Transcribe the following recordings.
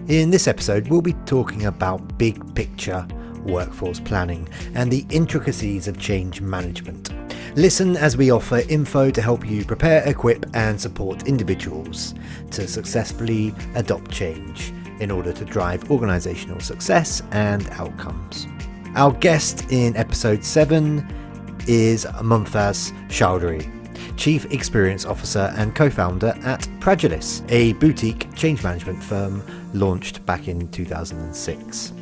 In this episode, we'll be talking about big picture workforce planning and the intricacies of change management. Listen as we offer info to help you prepare, equip and support individuals to successfully adopt change in order to drive organisational success and outcomes. Our guest in episode 7 is Mumtaz Chaudhary, Chief Experience Officer and co-founder at Pragilis, a boutique change management firm launched back in 2006.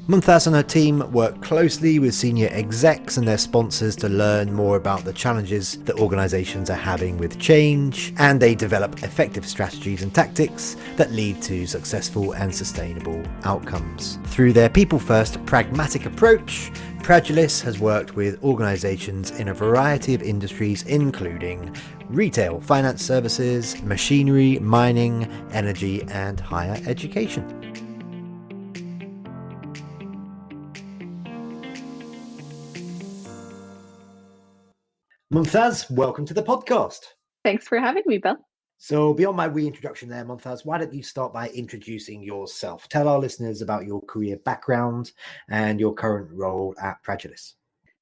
Mumtaz and her team work closely with senior execs and their sponsors to learn more about the challenges that organisations are having with change, and they develop effective strategies and tactics that lead to successful and sustainable outcomes. Through their people-first, pragmatic approach, Pragilis has worked with organisations in a variety of industries including retail, finance services, machinery, mining, energy and higher education. Mumtaz, welcome to the podcast. Thanks for having me, Bill. So beyond my reintroduction there, Mumtaz, why don't you start by introducing yourself? Tell our listeners about your career background and your current role at Pragilis.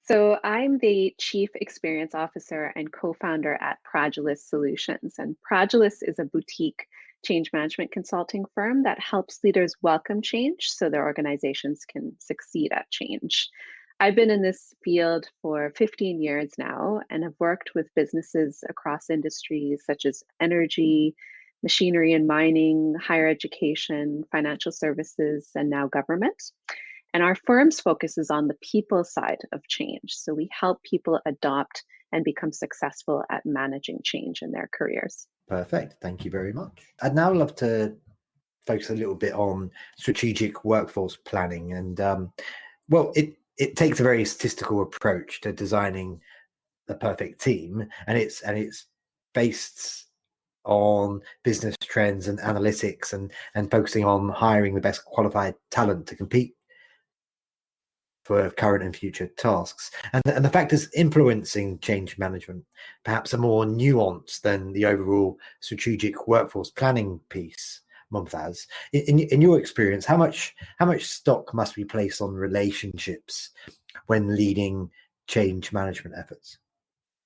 So I'm the Chief Experience Officer and co-founder at Pragilis Solutions. And Pragilis is a boutique change management consulting firm that helps leaders welcome change so their organizations can succeed at change. I've been in this field for 15 years now and have worked with businesses across industries such as energy, machinery and mining, higher education, financial services, and now government. And our firm's focus is on the people side of change. So we help people adopt and become successful at managing change in their careers. Perfect. Thank you very much. I'd now love to focus a little bit on strategic workforce planning. And it takes a very statistical approach to designing the perfect team, and it's based on business trends and analytics and focusing on hiring the best qualified talent to compete for current and future tasks. And the factors influencing change management perhaps are more nuanced than the overall strategic workforce planning piece. Mumtaz, in your experience, how much stock must be placed on relationships when leading change management efforts?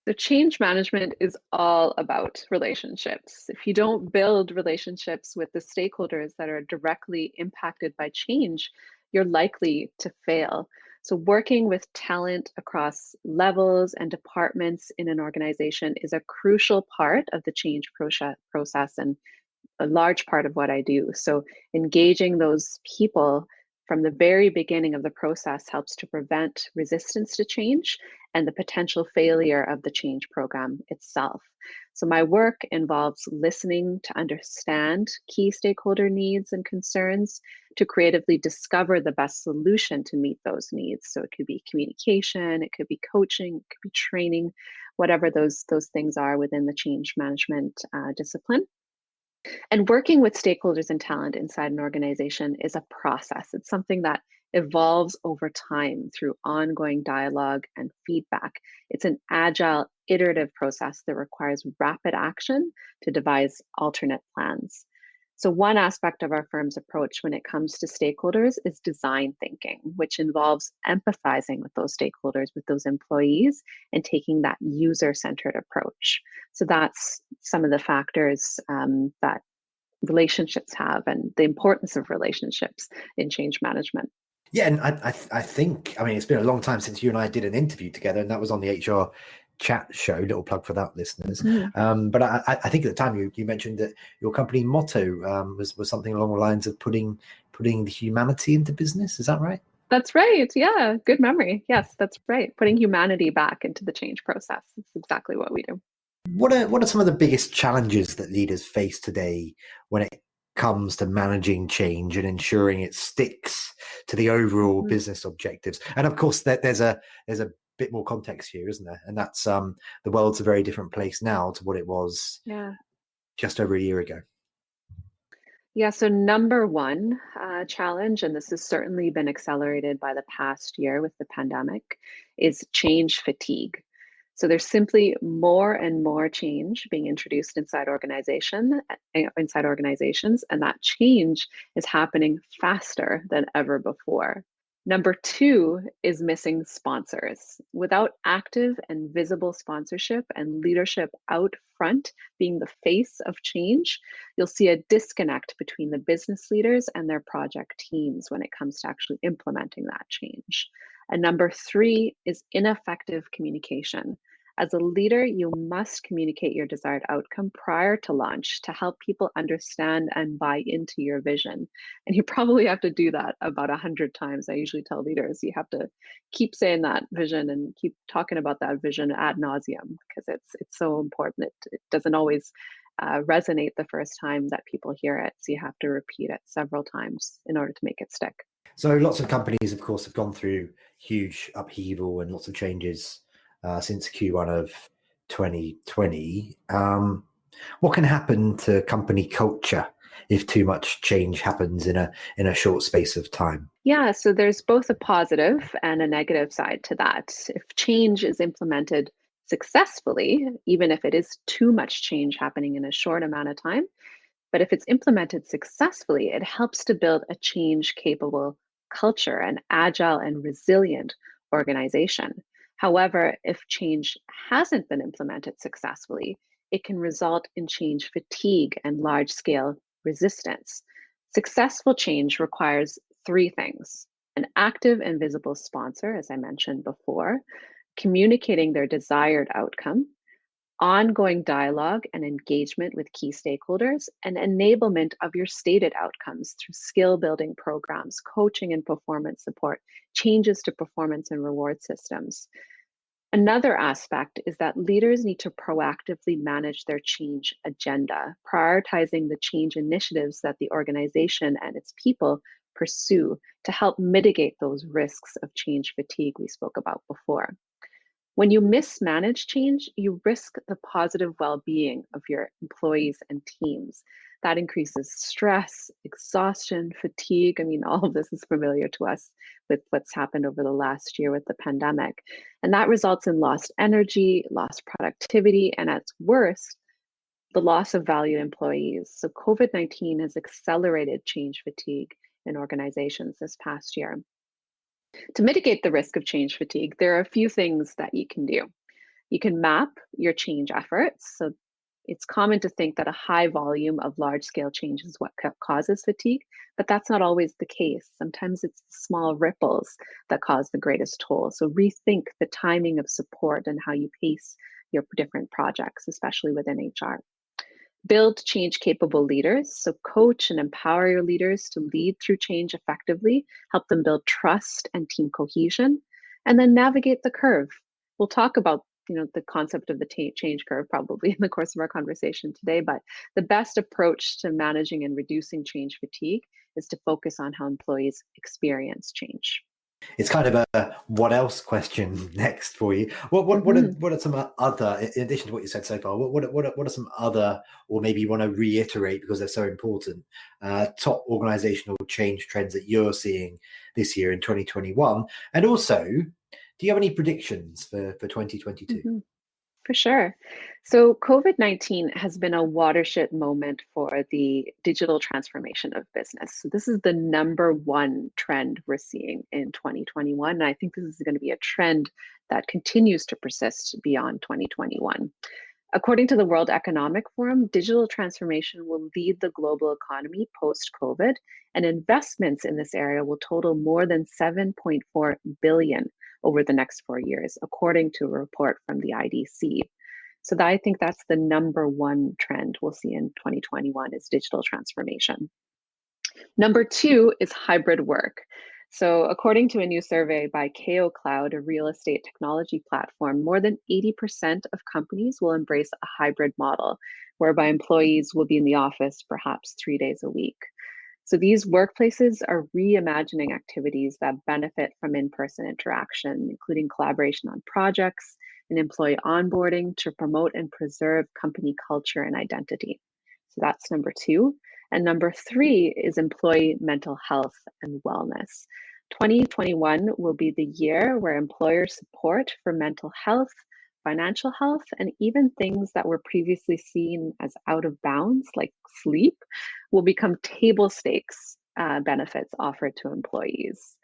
So change management is all about relationships. If you don't build relationships with the stakeholders that are directly impacted by change, you're likely to fail. So working with talent across levels and departments in an organization is a crucial part of the change process and a large part of what I do. So engaging those people from the very beginning of the process helps to prevent resistance to change and the potential failure of the change program itself. So my work involves listening to understand key stakeholder needs and concerns to creatively discover the best solution to meet those needs. So it could be communication, it could be coaching, it could be training, whatever those things are within the change management discipline. And working with stakeholders and talent inside an organization is a process. It's something that evolves over time through ongoing dialogue and feedback. It's an agile, iterative process that requires rapid action to devise alternate plans. So one aspect of our firm's approach when it comes to stakeholders is design thinking, which involves empathizing with those stakeholders, with those employees, and taking that user-centered approach. So that's some of the factors that relationships have and the importance of relationships in change management. Yeah, and I think, I mean, it's been a long time since you and I did an interview together, and that was on the HR chat show. Little plug for that, listeners. But I think at the time you mentioned that your company motto was something along the lines of putting the humanity into business. Is that right? That's right. Yeah, good memory. Yes, that's right. Putting humanity back into the change process. It's exactly what we do. What are some of the biggest challenges that leaders face today when it comes to managing change and ensuring it sticks to the overall business objectives? And of course, there's a bit more context here, isn't there? And that's the world's a very different place now to what it was just over a year ago. Yeah, so number one challenge, and this has certainly been accelerated by the past year with the pandemic, is change fatigue. So there's simply more and more change being introduced inside organizations, and that change is happening faster than ever before. Number two is missing sponsors. Without active and visible sponsorship and leadership out front being the face of change, you'll see a disconnect between the business leaders and their project teams when it comes to actually implementing that change. And number three is ineffective communication. As a leader, you must communicate your desired outcome prior to launch to help people understand and buy into your vision. And you probably have to do that about 100 times. I usually tell leaders you have to keep saying that vision and keep talking about that vision ad nauseum, because it's so important. It doesn't always resonate the first time that people hear it. So you have to repeat it several times in order to make it stick. So lots of companies, of course, have gone through huge upheaval and lots of changes since Q1 of 2020. What can happen to company culture if too much change happens in a short space of time? Yeah, so there's both a positive and a negative side to that. If change is implemented successfully, even if it is too much change happening in a short amount of time, but if it's implemented successfully, it helps to build a change capable culture, an agile and resilient organization. However, if change hasn't been implemented successfully, it can result in change fatigue and large scale resistance. Successful change requires three things: an active and visible sponsor, as I mentioned before, communicating their desired outcome, ongoing dialogue and engagement with key stakeholders, and enablement of your stated outcomes through skill building programs, coaching and performance support, changes to performance and reward systems. Another aspect is that leaders need to proactively manage their change agenda, prioritizing the change initiatives that the organization and its people pursue to help mitigate those risks of change fatigue we spoke about before. When you mismanage change, you risk the positive well-being of your employees and teams. That increases stress, exhaustion, fatigue. I mean, all of this is familiar to us with what's happened over the last year with the pandemic. And that results in lost energy, lost productivity, and at worst, the loss of valued employees. So COVID-19 has accelerated change fatigue in organizations this past year. To mitigate the risk of change fatigue, there are a few things that you can do. You can map your change efforts. So it's common to think that a high volume of large scale change is what causes fatigue, but that's not always the case. Sometimes it's small ripples that cause the greatest toll. So rethink the timing of support and how you pace your different projects, especially within HR. Build change capable leaders. So coach and empower your leaders to lead through change effectively, help them build trust and team cohesion, and then navigate the curve. We'll talk about the concept of the change curve probably in the course of our conversation today, but the best approach to managing and reducing change fatigue is to focus on how employees experience change. It's kind of a what else question next for you. What are some other, in addition to what you said so far, what are some other, or maybe you want to reiterate because they're so important, top organizational change trends that you're seeing this year in 2021? And also, do you have any predictions for 2022? For sure. So COVID-19 has been a watershed moment for the digital transformation of business. So this is the number one trend we're seeing in 2021. And I think this is going to be a trend that continues to persist beyond 2021. According to the World Economic Forum, digital transformation will lead the global economy post-COVID, and investments in this area will total more than 7.4 billion over the next 4 years, according to a report from the IDC. So I think that's the number one trend we'll see in 2021 is digital transformation. Number two is hybrid work. So according to a new survey by KO Cloud, a real estate technology platform, more than 80% of companies will embrace a hybrid model, whereby employees will be in the office perhaps 3 days a week. So these workplaces are reimagining activities that benefit from in-person interaction, including collaboration on projects and employee onboarding to promote and preserve company culture and identity. So that's number two. And number three is employee mental health and wellness. 2021 will be the year where employer support for mental health, financial health, and even things that were previously seen as out of bounds, like sleep, will become table stakes benefits offered to employees.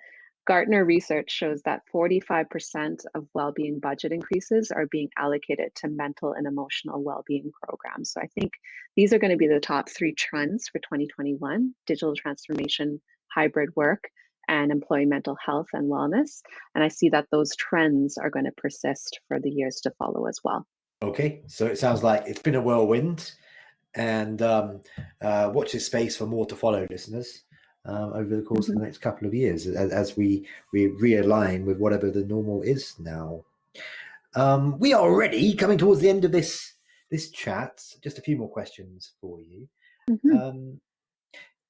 Gartner research shows that 45% of well-being budget increases are being allocated to mental and emotional well-being programs. So I think these are going to be the top three trends for 2021: digital transformation, hybrid work, and employee mental health and wellness. And I see that those trends are going to persist for the years to follow as well. Okay, so it sounds like it's been a whirlwind, and watch this space for more to follow, listeners, over the course of the next couple of years as we realign with whatever the normal is now. We are already coming towards the end of this chat. Just a few more questions for you. Mm-hmm.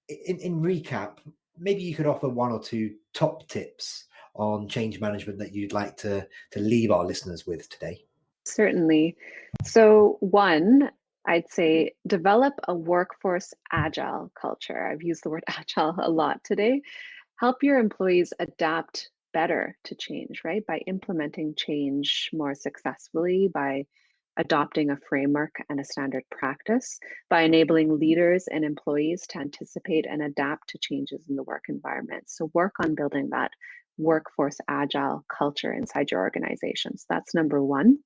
In recap, maybe you could offer one or two top tips on change management that you'd like to leave our listeners with today. Certainly. So, one, I'd say develop a workforce agile culture. I've used the word agile a lot today. Help your employees adapt better to change, right? By implementing change more successfully, by adopting a framework and a standard practice, by enabling leaders and employees to anticipate and adapt to changes in the work environment. So, work on building that workforce agile culture inside your organizations. That's number one.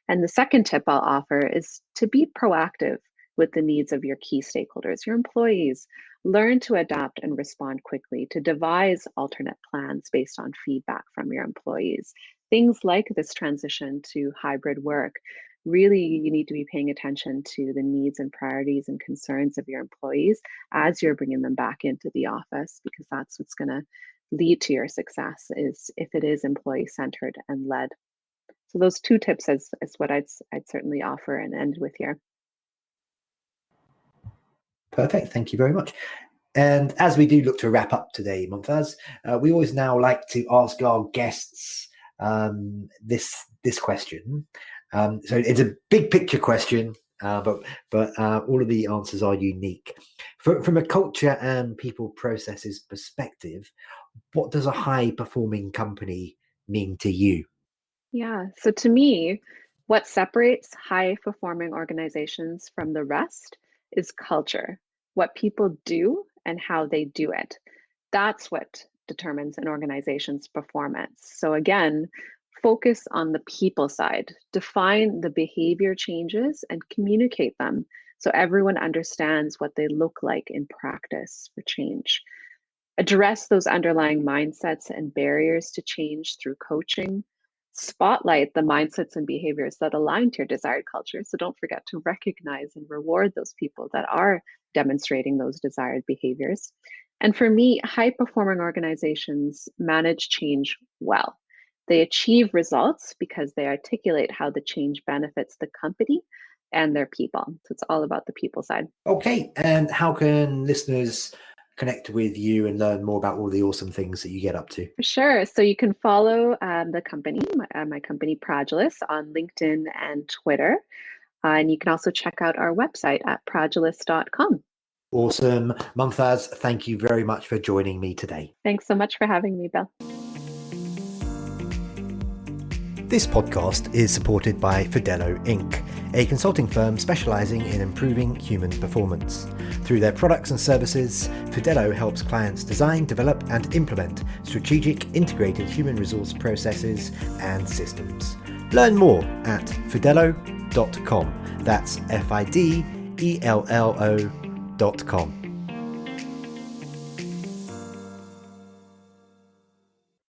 And the second tip I'll offer is to be proactive with the needs of your key stakeholders, your employees. Learn to adapt and respond quickly, to devise alternate plans based on feedback from your employees. Things like this transition to hybrid work. Really, you need to be paying attention to the needs and priorities and concerns of your employees as you're bringing them back into the office, because that's what's going to lead to your success, is if it is employee centered and led. So those two tips is what I'd certainly offer and end with here. Perfect. Thank you very much. And as we do look to wrap up today, Mumtaz, we always now like to ask our guests this question. So it's a big picture question, but all of the answers are unique. From a culture and people processes perspective, what does a high performing company mean to you? Yeah. So to me, what separates high performing organizations from the rest is culture, what people do and how they do it. That's what determines an organization's performance. So again, focus on the people side, define the behavior changes and communicate them so everyone understands what they look like in practice for change. Address those underlying mindsets and barriers to change through coaching. Spotlight the mindsets and behaviors that align to your desired culture. So don't forget to recognize and reward those people that are demonstrating those desired behaviors. And for me, high performing organizations manage change well. They achieve results because they articulate how the change benefits the company and their people. So it's all about the people side. Okay. And how can listeners connect with you and learn more about all the awesome things that you get up to? Sure. So you can follow the company, my company Pragilis, on LinkedIn and Twitter. And you can also check out our website at pragilis.com. Awesome. Mumtaz, thank you very much for joining me today. Thanks so much for having me, Bill. This podcast is supported by Fidello Inc., a consulting firm specializing in improving human performance. Through their products and services, Fidello helps clients design, develop, and implement strategic integrated human resource processes and systems. Learn more at fidello.com. That's FIDELLO.com.